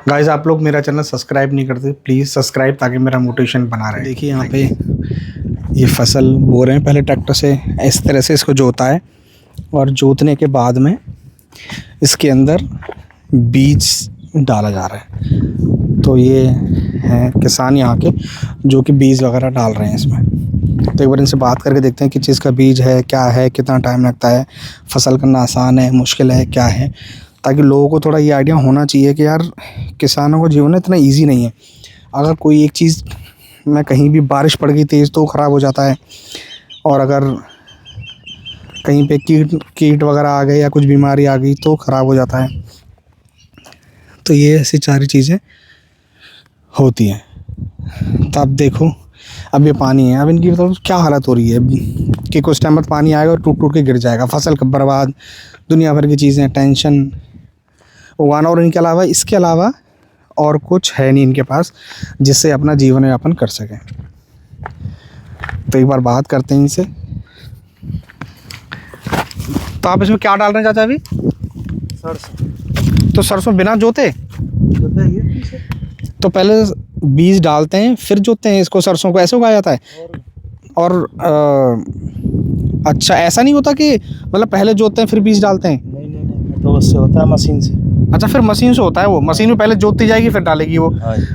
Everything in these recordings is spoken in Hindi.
गाइस आप लोग मेरा चैनल सब्सक्राइब नहीं करते, प्लीज़ सब्सक्राइब ताकि मेरा मोटिवेशन बना रहे। देखिए यहाँ पे ये फसल बो रहे हैं, पहले ट्रैक्टर से इस तरह से इसको जोता है और जोतने के बाद में इसके अंदर बीज डाला जा रहा है। तो ये हैं किसान यहाँ के जो कि बीज वगैरह डाल रहे हैं इसमें। तो एक बार इनसे बात करके देखते हैं कि चीज़ का बीज है, क्या है, कितना टाइम लगता है, फसल करना आसान है, मुश्किल है, क्या है, ताकि लोगों को थोड़ा ये आइडिया होना चाहिए कि यार किसानों का जीवन इतना इजी नहीं है। अगर कोई एक चीज़ में कहीं भी बारिश पड़ गई तेज़ तो ख़राब हो जाता है, और अगर कहीं पे कीट वगैरह आ गए या कुछ बीमारी आ गई तो ख़राब हो जाता है। तो ये ऐसी सारी चीज़ें होती हैं। तो अब देखो, अब ये पानी है, अब इनकी तो क्या हालत हो रही है कि कुछ टाइम बाद पानी आएगा और टूट टूट के गिर जाएगा, फसल का बर्बाद, दुनिया भर की चीज़ें, टेंशन, उगाना, और इनके अलावा इसके अलावा और कुछ है नहीं इनके पास जिससे अपना जीवन यापन कर सकें। तो एक बार बात करते हैं इनसे। तो आप इसमें क्या डाल रहे हैं चाचा अभी? सरसों। तो सरसों बिना जोते? तो पहले बीज डालते हैं फिर जोतते हैं इसको, सरसों को ऐसे उगाया जाता है? और अच्छा, ऐसा नहीं होता कि मतलब पहले जोतते हैं फिर बीज डालते हैं? नहीं, तो उससे होता है मशीन से। अच्छा, फिर मशीन से होता है, वो मशीन में पहले जोतती जाएगी फिर डालेगी वो।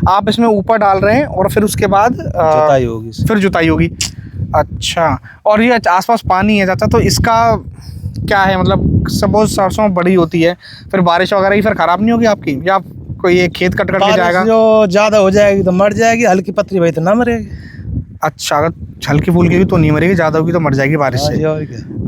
आप इसमें ऊपर डाल रहे हैं और फिर उसके बाद जुताई होगी, फिर जुताई होगी। अच्छा, और ये आसपास पानी है चाचा, तो इसका क्या है, मतलब सपोज सरसों बड़ी होती है फिर बारिश वगैरह ही फिर ख़राब नहीं होगी आपकी, या कोई ये खेत कट के जाएगा? जो ज़्यादा हो जाएगी तो मर जाएगी, हल्की पतली भाई तो ना मरेगी। अच्छा, अगर हल्की फुल्की भी तो नहीं मरेगी, ज़्यादा होगी तो मर जाएगी बारिश से।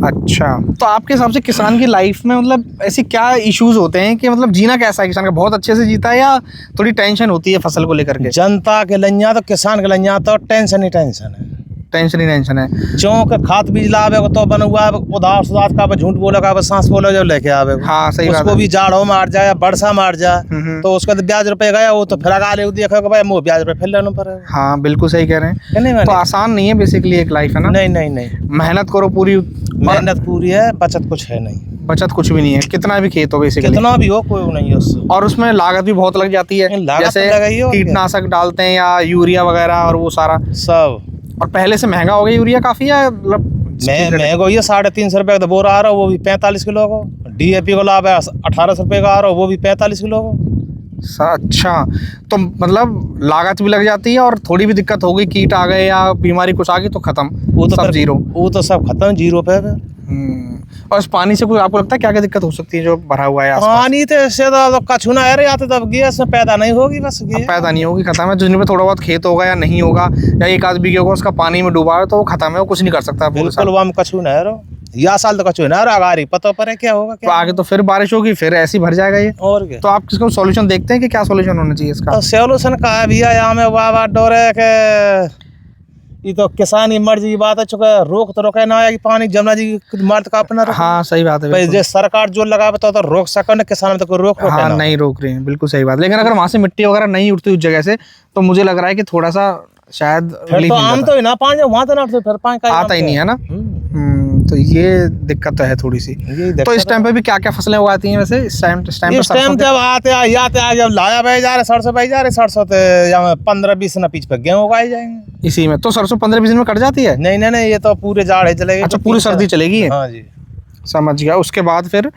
अच्छा, तो आपके हिसाब से किसान की लाइफ में मतलब ऐसी क्या इश्यूज होते हैं कि मतलब जीना कैसा है किसान का? बहुत अच्छे से जीता है या थोड़ी टेंशन होती है फसल को लेकर के? जनता के लइया तो किसान के लइया तो टेंशन ही टेंशन है। टेंशन ही टेंशन है। चौंक खाद बीज लावे तो बनुआ उधार सुधार का झूठ बोले का सांस बोले जब लेके आवे। हाँ सही बात है। उसको भी जाड़ो मार जाए, बरसा मार जाए तो उसका तो ब्याज रुपए गया, वो तो फिर आगा ले देखो कि भाई मुँह ब्याज रुपए फिर लेना पड़ेगा। हाँ बिल्कुल सही कह रहे हैं। तो आसान नहीं है बेसिकली एक लाइफ, है ना? नहीं, मेहनत करो पूरी, मेहनत पूरी है, बचत कुछ है नहीं। बचत कुछ भी नहीं है, कितना भी खेत हो बेसिकली, कितना भी हो कोई नहीं है उससे। और उसमें लागत भी बहुत लग जाती है, जैसे कीटनाशक डालते हैं या यूरिया वगैरह और वो सारा सब। और पहले से महंगा हो गया यूरिया काफ़ी, या मतलब महंगा हो गया? 350 रुपये का बोरा आ रहा है, वो भी 45 किलो को। DAP को लाभ है 1800 रुपये का आ रहा है, वो भी 45 किलो को। अच्छा, तो मतलब लागत भी लग जाती है, और थोड़ी भी दिक्कत हो गई, कीट आ गए या बीमारी कुछ आ गई तो खत्म, वो तो सब जीरो। वो तो सब खत्म, जीरो पे। और इस पानी से कोई आपको लगता है क्या क्या दिक्कत हो सकती है जो भरा हुआ है आसपास? पानी तो इससे तो कछुना है या तो तब गैस में पैदा नहीं होगी, बस पैदा नहीं होगी, खत्म है। जिनमें थोड़ा बहुत खेत होगा या नहीं होगा या एक आध बीघे होगा उसका पानी में डूबा है तो वो खत्म है, वो कुछ नहीं कर सकता। बिल्कुल, वो हम कछुना है रो या साल तो कछुना है अगारी पता पर है क्या होगा क्या? तो आगे तो फिर बारिश होगी, फिर ऐसे ही भर जाएगा ये, और क्या? तो आप किसको सॉल्यूशन देखते हैं कि क्या सॉल्यूशन होना चाहिए इसका? सॉल्यूशन का है भैया, यहाँ में वाह डोर है कि ये तो किसान की मर्जी की बात है, चूंकि रोक तो रोके ना है कि पानी जमुना जी मर्द का अपना। हाँ सही बात है। जो सरकार जो लगा तो रोक सको ना, किसान में तो कोई रोक हाँ नहीं रोक रहे हैं, बिल्कुल सही बात। लेकिन अगर वहां से मिट्टी वगैरह नहीं उठती उस जगह से तो मुझे लग रहा है कि थोड़ा सा शायद तो आम तो ना पानी वहां तो ना फिर पानी का आता ही नहीं है ना। तो ये दिक्कत तो है थोड़ी सी। तो इस टाइम पे भी क्या क्या फसलें उगाती हैं वैसे इस टाइम जब आते जब लाया भाई जा रहे सरसों भाई जा रहे सरसों तो 15-20 दिन पीछे पे गेहूँ उगाए जाएंगे इसी में। तो सरसों 15-20 दिन में कट जाती है? नहीं, ये तो पूरे जाड़े चलेगी। अच्छा, पूरी सर्दी चलेगी? हाँ जी, समझ गया। उसके बाद फिर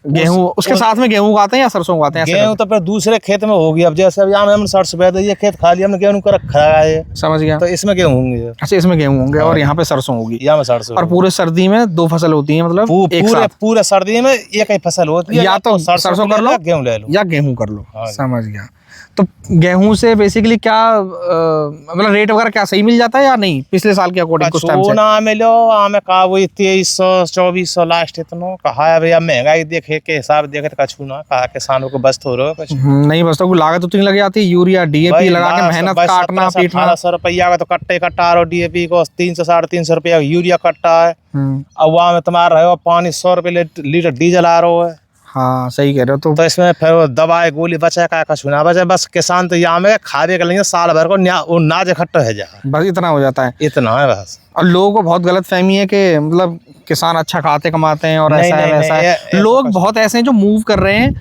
गेहूँ, उसके साथ में गेहूँ उगाते हैं या सरसों उगाते हैं? गेहूँ तो फिर दूसरे खेत में होगी। अब जैसे अब यहाँ में हमने सरसों बो दी, ये खेत खा लिया हमने, गेहूँ का रखा है। समझ गया। तो इसमें गेहूँ होंगे। अच्छा, इसमें गेहूँ होंगे और यहाँ पे सरसों होगी। यहाँ में सरसों। और पूरे सर्दी में 2 फसल होती है, मतलब पूरे सर्दी में एक ही फसल होती है, या तो सरसों कर लो, गेहूँ ले लो, या गेहूँ कर लो। समझ गया। तो गेहूं से बेसिकली क्या मतलब रेट वगैरह क्या सही मिल जाता है या नहीं पिछले साल के अकॉर्डिंग? कुछ टाइम से ना मिलो हमें कहा वही 2300-2400 लास्ट इतना कहा है भैया। महंगाई देखे के हिसाब देखे तो कछु ना कहा किसानों को बस हो रहा है नहीं बस तो लागत उतनी लग जाती है, यूरिया DAP लगा के मेहनत काटना पीटना। 1800 रुपया का तो कट्टे कट्टा रहो, DAP को 300-350 रुपया यूरिया कट्टा है। अब वहाँ में तुम्हारा रहे हो पानी 100 रुपये लीटर डीजल आ रहा है। हाँ सही कह रहे हो। तो इसमें फिर दवाई गोली बचा का कछु ना बचा, बस किसान तो यहाँ में खावे के लिए साल भर को नाज इकट्ठा है जाए, बस इतना हो जाता है। इतना है बस। और लोगों को बहुत गलत फहमी है कि मतलब किसान अच्छा खाते कमाते हैं और ऐसा है वैसा है। लोग बहुत ऐसे हैं जो मूव कर रहे हैं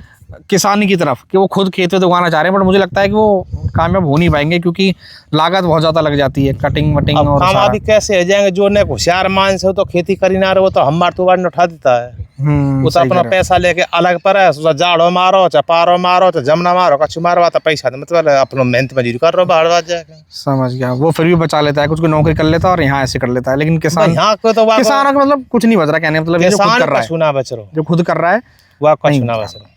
किसानी की तरफ कि वो खुद खेत में तो उगाना चाह रहे हैं, बट मुझे लगता है कि वो कामयाब हो नहीं पाएंगे क्योंकि लागत बहुत ज़्यादा लग जाती है, कटिंग वटिंग अब और सारा। कामयाबी कैसे हो जाएंगे, जो ने होशियार मानस हो तो खेती करी ना रहे, वो तो हमारे तो बार उठा देता है। वो तो सही अपना कह रहे पैसा लेके अलग पर है, उसका जाड़ो मारो चाहे पारो मारो चाहे जमना मारो कछु मारो, तो पैसा मतलब अपना मेहनत मजदूरी कर रहे हो बाहर बात जाके। हो। समझ गया, वो फिर भी बचा लेता है, कुछ कोई नौकरी कर लेता है और यहाँ ऐसे कर लेता है, लेकिन किसान, यहाँ को तो किसानों का मतलब कुछ नहीं बच रहा, कहने का मतलब ये जो खुद किसान कर रहा कछु है, ना बच रहा, जो खुद कर रहा है वह नहीं कछु ना बच बच रहा। रहा।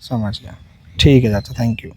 समझ गया, ठीक है चाचा, थैंक यू।